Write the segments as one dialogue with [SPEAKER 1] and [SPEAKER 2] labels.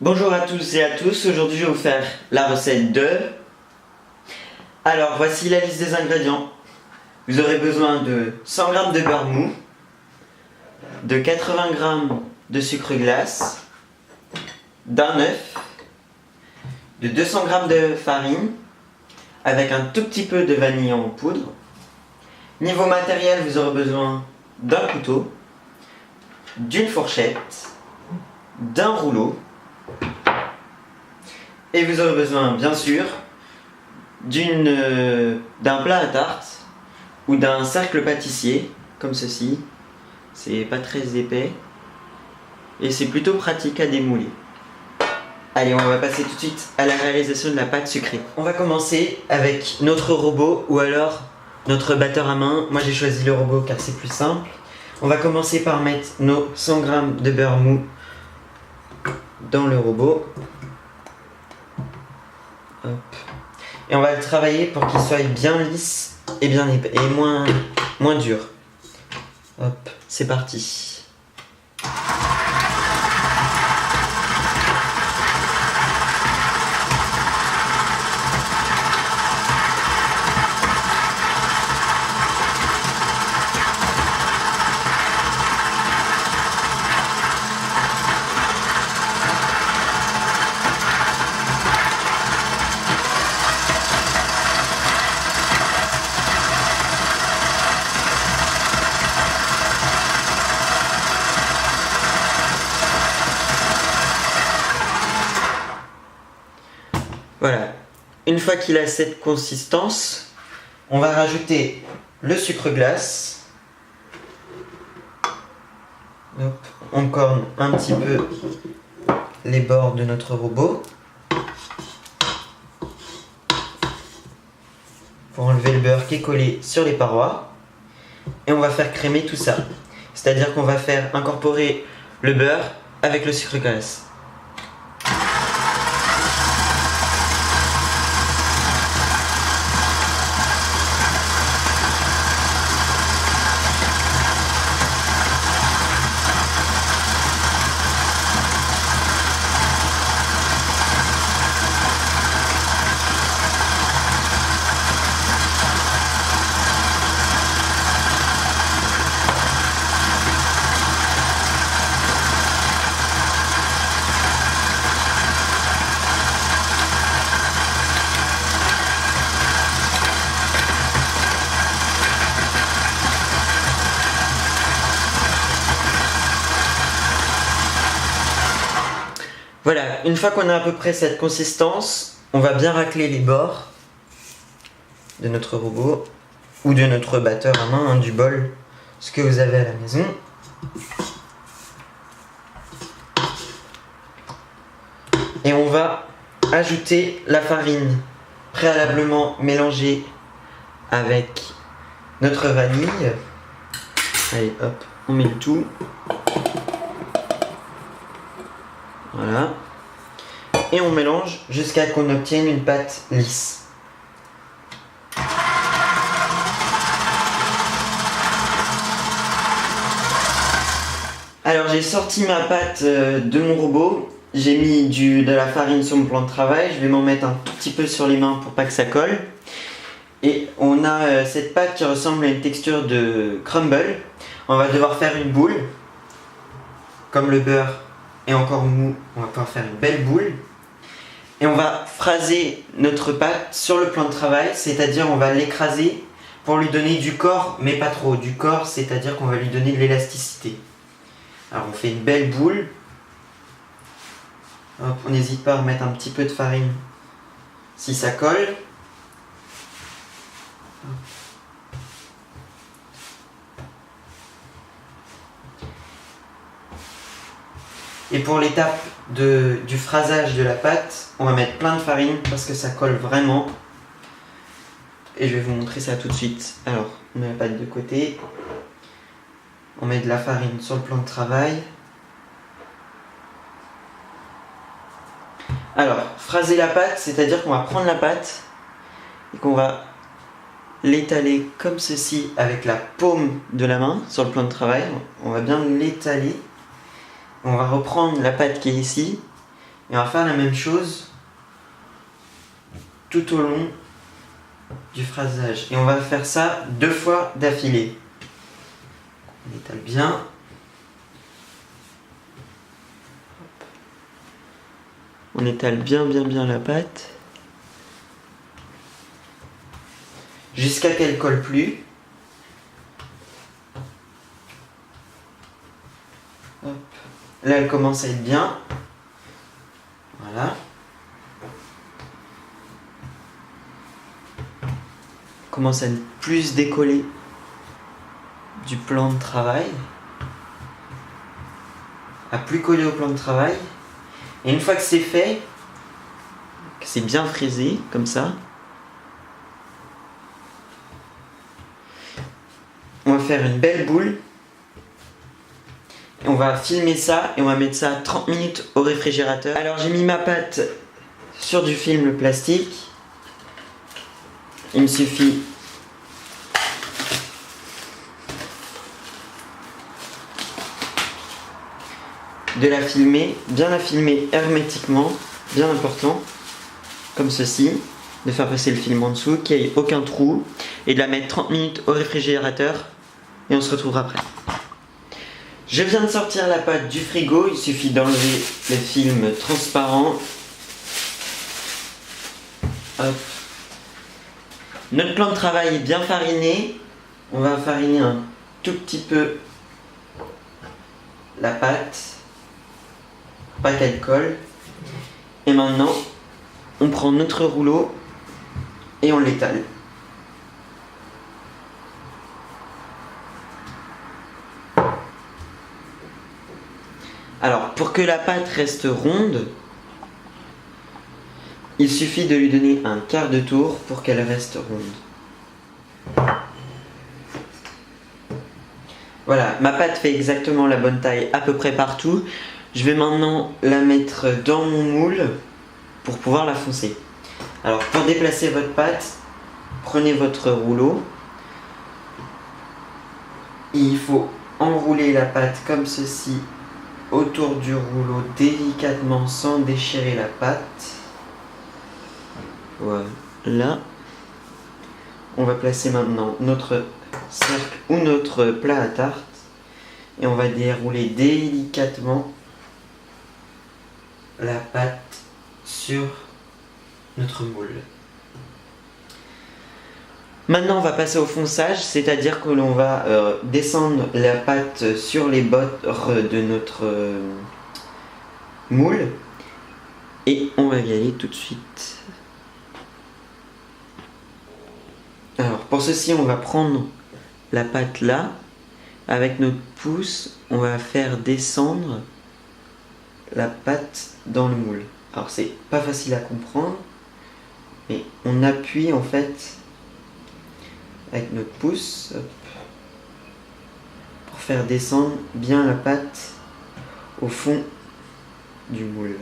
[SPEAKER 1] Bonjour à tous et à tous, aujourd'hui je vais vous faire la recette de... Alors voici la liste des ingrédients. Vous aurez besoin de 100 g de beurre mou, de 80 g de sucre glace, d'un œuf, de 200 g de farine, avec un tout petit peu de vanille en poudre. Niveau matériel, vous aurez besoin d'un couteau, d'une fourchette, d'un rouleau, et vous aurez besoin bien sûr d'un plat à tarte ou d'un cercle pâtissier comme ceci. C'est pas très épais et c'est plutôt pratique à démouler. Allez, on va passer tout de suite à la réalisation de la pâte sucrée. On va commencer avec notre robot ou alors notre batteur à main. Moi j'ai choisi le robot car c'est plus simple. On va commencer par mettre nos 100 g de beurre mou dans le robot. Hop. Et on va le travailler pour qu'il soit bien lisse et bien épais et moins dur. Hop, c'est parti. Voilà, une fois qu'il a cette consistance, on va rajouter le sucre glace. Hop, on corne un petit peu les bords de notre robot pour enlever le beurre qui est collé sur les parois. Et on va faire crémer tout ça. C'est-à-dire qu'on va faire incorporer le beurre avec le sucre glace. Voilà, une fois qu'on a à peu près cette consistance, on va bien racler les bords de notre robot ou de notre batteur à main, du bol, ce que vous avez à la maison. Et on va ajouter la farine préalablement mélangée avec notre vanille. Allez, hop, on met le tout. Voilà. Et on mélange jusqu'à qu'on obtienne une pâte lisse. Alors j'ai sorti ma pâte de mon robot. J'ai mis de la farine sur mon plan de travail. Je vais m'en mettre un tout petit peu sur les mains pour pas que ça colle. Et on a cette pâte qui ressemble à une texture de crumble. On va devoir faire une boule. Comme le beurre et encore mou, on va pouvoir faire une belle boule. Et on va phraser notre pâte sur le plan de travail, c'est-à-dire on va l'écraser pour lui donner du corps, mais pas trop. Du corps, c'est-à-dire qu'on va lui donner de l'élasticité. Alors on fait une belle boule. Hop, on n'hésite pas à remettre un petit peu de farine si ça colle. Et pour l'étape du phrasage de la pâte, on va mettre plein de farine parce que ça colle vraiment. Et je vais vous montrer ça tout de suite. Alors, on met la pâte de côté. On met de la farine sur le plan de travail. Alors, phraser la pâte, c'est-à-dire qu'on va prendre la pâte et qu'on va l'étaler comme ceci avec la paume de la main sur le plan de travail. On va bien l'étaler. On va reprendre la pâte qui est ici Et on va faire la même chose tout au long du phrasage. Et on va faire ça 2 fois d'affilée. On étale bien. On étale bien la pâte. Jusqu'à qu'elle colle plus. Hop. Là, elle commence à être bien. Voilà. Commence à ne plus décoller du plan de travail. À plus coller au plan de travail. Et une fois que c'est fait, que c'est bien frisé, comme ça, on va faire une belle boule. Et on va filmer ça et on va mettre ça 30 minutes au réfrigérateur. Alors j'ai mis ma pâte sur du film plastique. Il me suffit de la filmer, bien la filmer hermétiquement, bien important, comme ceci, de faire passer le film en dessous, qu'il n'y ait aucun trou, et de la mettre 30 minutes au réfrigérateur, et on se retrouvera après. Je viens de sortir la pâte du frigo, il suffit d'enlever le film transparent. Hop. Notre plan de travail est bien fariné, on va fariner un tout petit peu la pâte, pas qu'elle colle. Et maintenant, on prend notre rouleau et on l'étale. Alors, pour que la pâte reste ronde, il suffit de lui donner un quart de tour pour qu'elle reste ronde. Voilà, ma pâte fait exactement la bonne taille à peu près partout. Je vais maintenant la mettre dans mon moule pour pouvoir la foncer. Alors, pour déplacer votre pâte, prenez votre rouleau. Il faut enrouler la pâte comme ceci autour du rouleau délicatement sans déchirer la pâte. Voilà. On va placer maintenant notre cercle ou notre plat à tarte et on va dérouler délicatement la pâte sur notre moule. Maintenant on va passer au fonçage, c'est-à-dire que l'on va descendre la pâte sur les bords de notre moule et on va y aller tout de suite. Alors pour ceci on va prendre la pâte là, avec notre pouce on va faire descendre la pâte dans le moule. Alors c'est pas facile à comprendre, mais on appuie en fait avec notre pouce hop, pour faire descendre bien la pâte au fond du moule.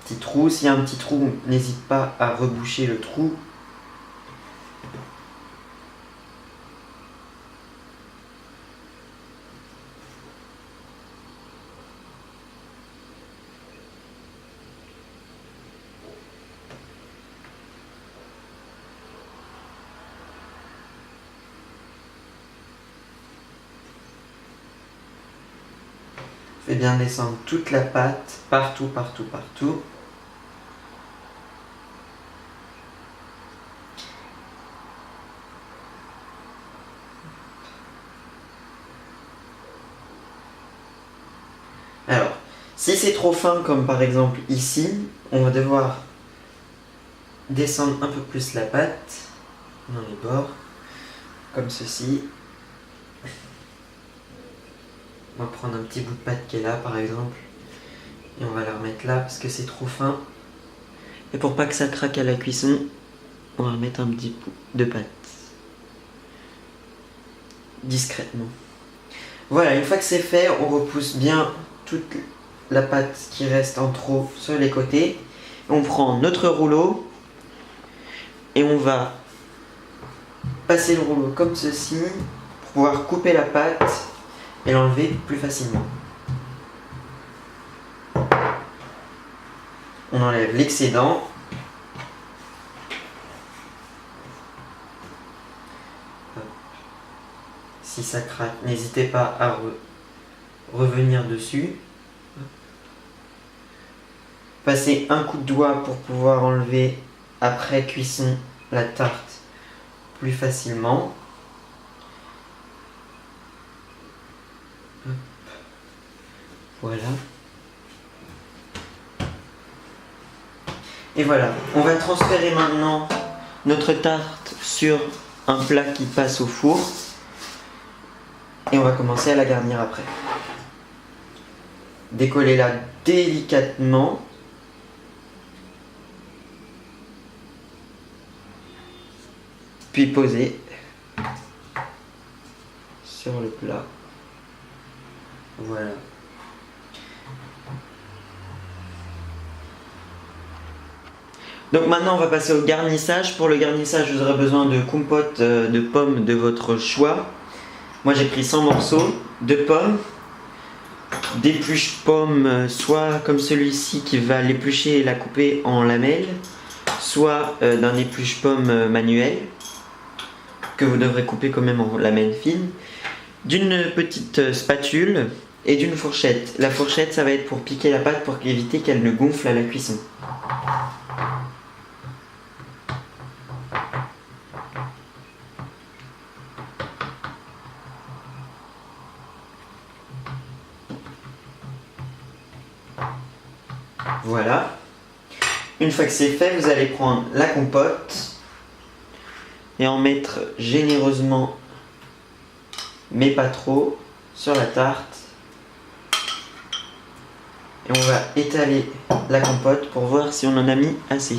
[SPEAKER 1] Petit trou, s'il y a un petit trou, n'hésite pas à reboucher le trou. Fais bien descendre toute la pâte, partout, partout, partout. Alors, si c'est trop fin, comme par exemple ici, on va devoir descendre un peu plus la pâte dans les bords, comme ceci. On va prendre un petit bout de pâte qui est là par exemple, et on va la remettre là parce que c'est trop fin. Et pour pas que ça craque à la cuisson, on va remettre un petit bout de pâte. Discrètement. Voilà, une fois que c'est fait, on repousse bien toute la pâte qui reste en trop sur les côtés. On prend notre rouleau et on va passer le rouleau comme ceci pour pouvoir couper la pâte et l'enlever plus facilement. On enlève l'excédent. Si ça craque, n'hésitez pas à revenir dessus. Passez un coup de doigt pour pouvoir enlever après cuisson la tarte plus facilement. Hop. Voilà. Et voilà, on va transférer maintenant notre tarte sur un plat qui passe au four. Et on va commencer à la garnir après. Décollez-la délicatement. Puis posez sur le plat. Voilà. Donc maintenant on va passer au garnissage. Pour le garnissage, vous aurez besoin de compote de pommes de votre choix. Moi j'ai pris 100 morceaux de pommes, d'épluche pommes, soit comme celui-ci qui va l'éplucher et la couper en lamelles, soit d'un épluche pomme manuel que vous devrez couper quand même en lamelles fines, d'une petite spatule et d'une fourchette. La fourchette, ça va être pour piquer la pâte pour éviter qu'elle ne gonfle à la cuisson. Voilà. Une fois que c'est fait, vous allez prendre la compote et en mettre généreusement, mais pas trop, sur la tarte. Et on va étaler la compote pour voir si on en a mis assez.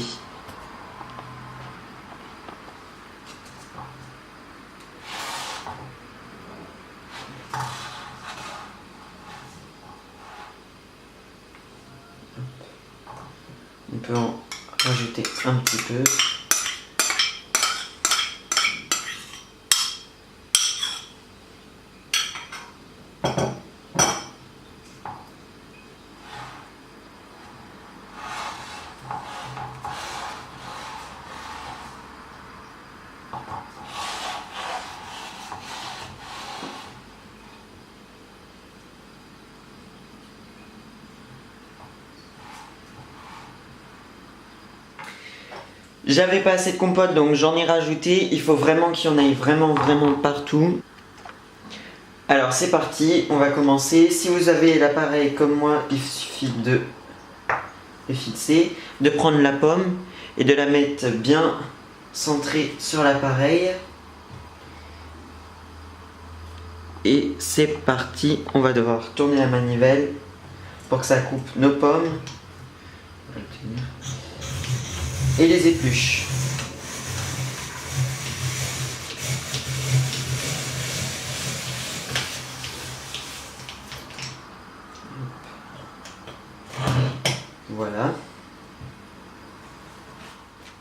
[SPEAKER 1] On peut en rajouter un petit peu. J'avais pas assez de compote donc j'en ai rajouté. Il faut vraiment qu'il y en ait vraiment partout. Alors c'est parti, on va commencer. Si vous avez l'appareil comme moi, il suffit de le fixer, de prendre la pomme et de la mettre bien centrée sur l'appareil. Et c'est parti, on va devoir tourner la manivelle pour que ça coupe nos pommes. Et les épluches. Voilà.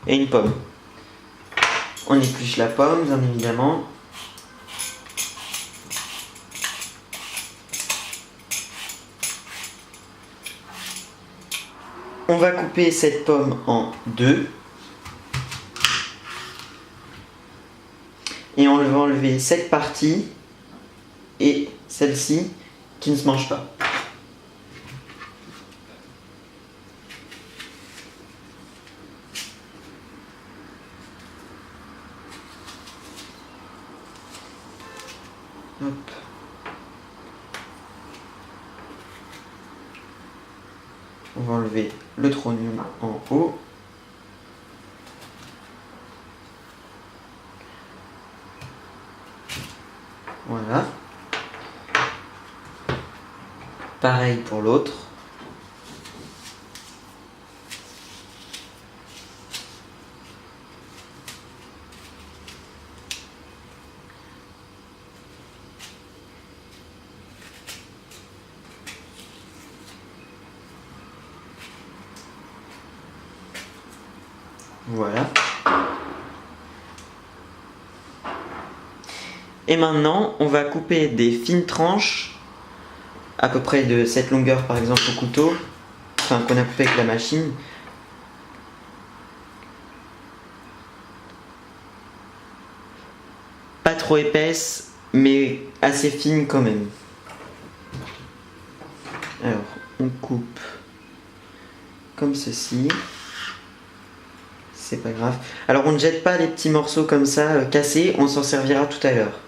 [SPEAKER 1] Et une pomme. On épluche la pomme, bien évidemment. On va couper cette pomme en deux. Et on va enlever cette partie et celle-ci qui ne se mange pas. Hop. On va enlever le trognon en haut. Voilà. Pareil pour l'autre. Voilà. Et maintenant, on va couper des fines tranches, à peu près de cette longueur par exemple au couteau, enfin qu'on a coupé avec la machine. Pas trop épaisse, mais assez fine quand même. Alors, on coupe comme ceci. C'est pas grave. Alors, on ne jette pas les petits morceaux comme ça, cassés, on s'en servira tout à l'heure.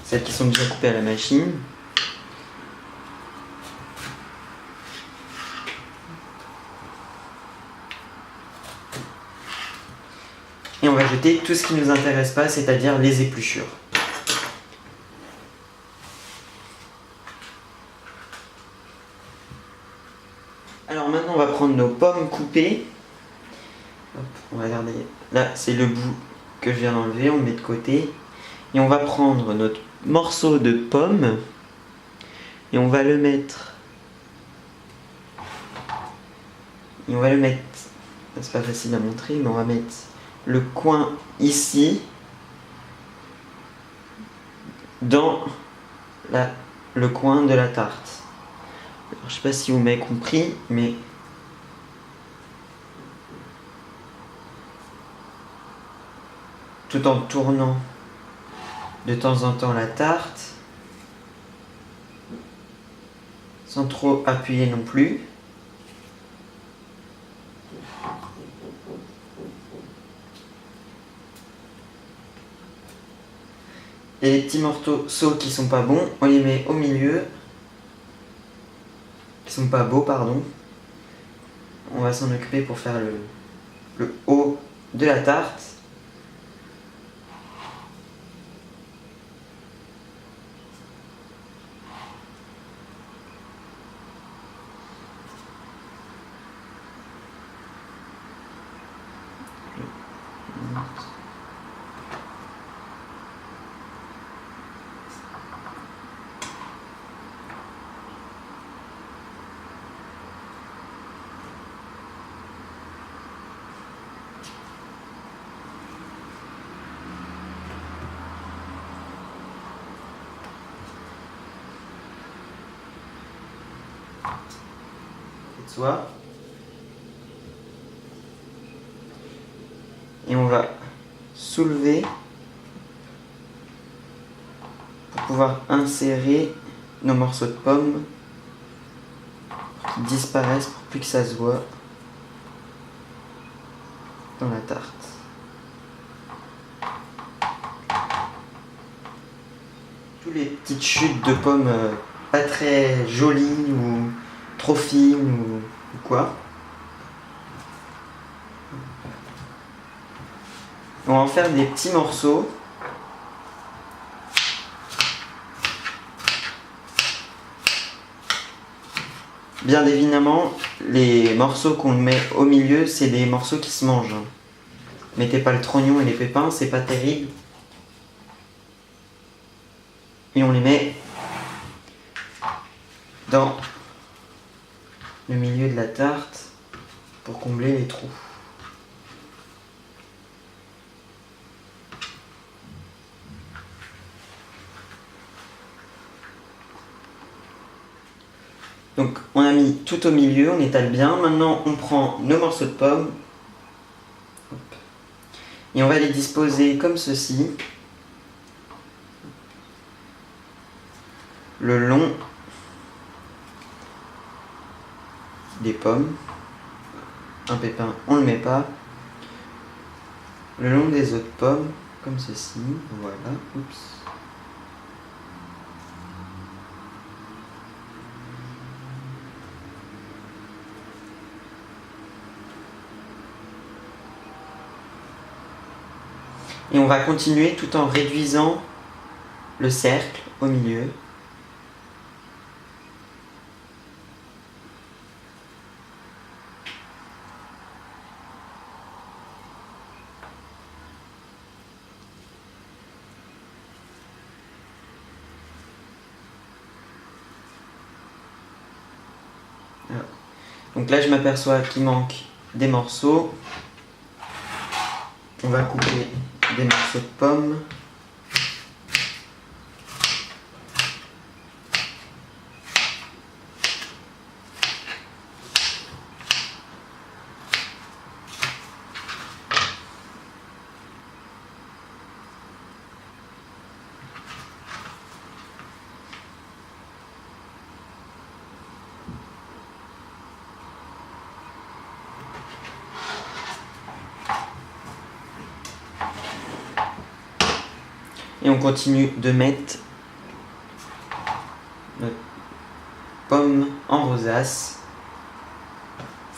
[SPEAKER 1] Celles qui sont déjà coupées à la machine. Et on va jeter tout ce qui ne nous intéresse pas, c'est-à-dire les épluchures. Alors maintenant on va prendre nos pommes coupées. Hop, on va regarder. Là c'est le bout que je viens d'enlever, on le met de côté. Et on va prendre notre morceau de pomme et on va le mettre. Et on va le mettre. C'est pas facile à montrer, mais on va mettre le coin ici dans le coin de la tarte. Alors, je sais pas si vous m'avez compris, mais tout en tournant de temps en temps la tarte, sans trop appuyer non plus. Et les petits morceaux qui sont pas bons, on les met au milieu. Qui sont pas beaux, pardon. On va s'en occuper pour faire le haut de la tarte. Soit. Et on va soulever pour pouvoir insérer nos morceaux de pommes pour qu'ils disparaissent pour plus que ça se voit dans la tarte. Toutes les petites chutes de pommes pas très jolies ou trop fines ou quoi. On va en faire des petits morceaux. Bien évidemment, les morceaux qu'on met au milieu, c'est des morceaux qui se mangent. Mettez pas le trognon et les pépins, c'est pas terrible. Et on les met dans le milieu de la tarte pour combler les trous. Donc on a mis tout au milieu, on étale bien. Maintenant on prend nos morceaux de pommes et on va les disposer comme ceci, le long des pommes. Un pépin, on ne le met pas. Le long des autres pommes, comme ceci. Voilà. Oups. Et on va continuer tout en réduisant le cercle au milieu. Donc là je m'aperçois qu'il manque des morceaux. On va couper des morceaux de pommes. Et on continue de mettre notre pomme en rosace.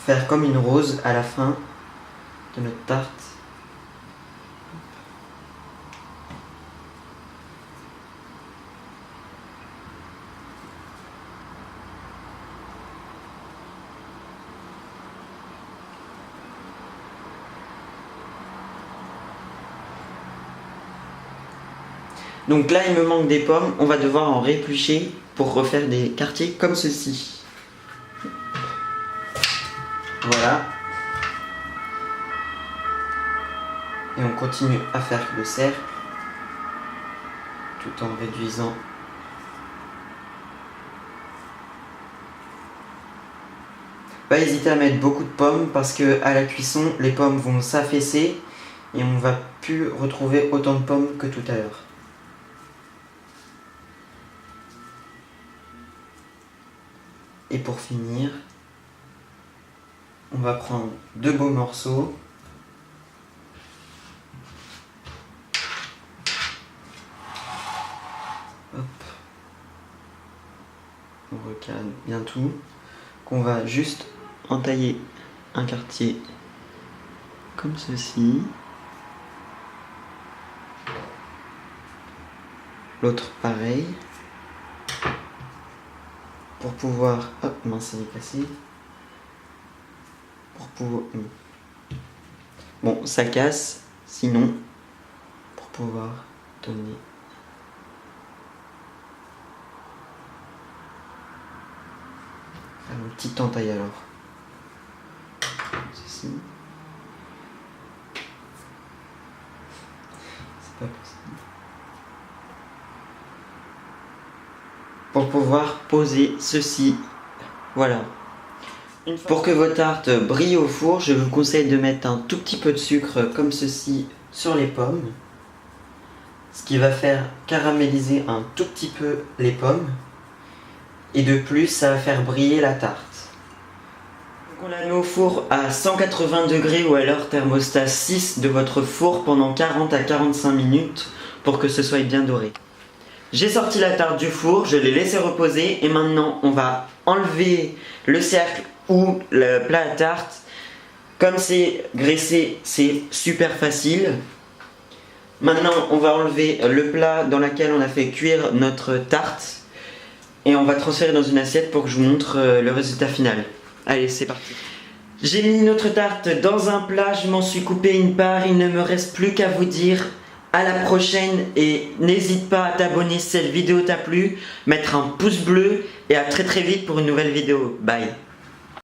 [SPEAKER 1] Faire comme une rose à la fin de notre tarte. Donc là il me manque des pommes, on va devoir en rééplucher pour refaire des quartiers comme ceci. Voilà. Et on continue à faire le cercle tout en réduisant. Pas hésiter à mettre beaucoup de pommes parce que à la cuisson les pommes vont s'affaisser et on va plus retrouver autant de pommes que tout à l'heure. Et pour finir, on va prendre deux beaux morceaux. Hop. On recadre bien tout. Qu'on va juste entailler un quartier comme ceci. L'autre pareil. Pour pouvoir... Hop, mince, il est cassé. Pour pouvoir... Bon, ça casse, sinon, pour pouvoir donner... Faire une petite entaille alors. Ceci. C'est pas possible. Pour pouvoir poser ceci. Voilà. Pour que votre tarte brille au four, je vous conseille de mettre un tout petit peu de sucre comme ceci sur les pommes. Ce qui va faire caraméliser un tout petit peu les pommes. Et de plus, ça va faire briller la tarte. Donc on la met au four à 180 degrés ou alors thermostat 6 de votre four pendant 40 à 45 minutes pour que ce soit bien doré. J'ai sorti la tarte du four, je l'ai laissé reposer et maintenant on va enlever le cercle ou le plat à tarte. Comme c'est graissé, c'est super facile. Maintenant on va enlever le plat dans lequel on a fait cuire notre tarte et on va transférer dans une assiette pour que je vous montre le résultat final. Allez, c'est parti. J'ai mis notre tarte dans un plat, je m'en suis coupé une part, il ne me reste plus qu'à vous dire à la prochaine et n'hésite pas à t'abonner si cette vidéo t'a plu, mettre un pouce bleu et à très vite pour une nouvelle vidéo. Bye.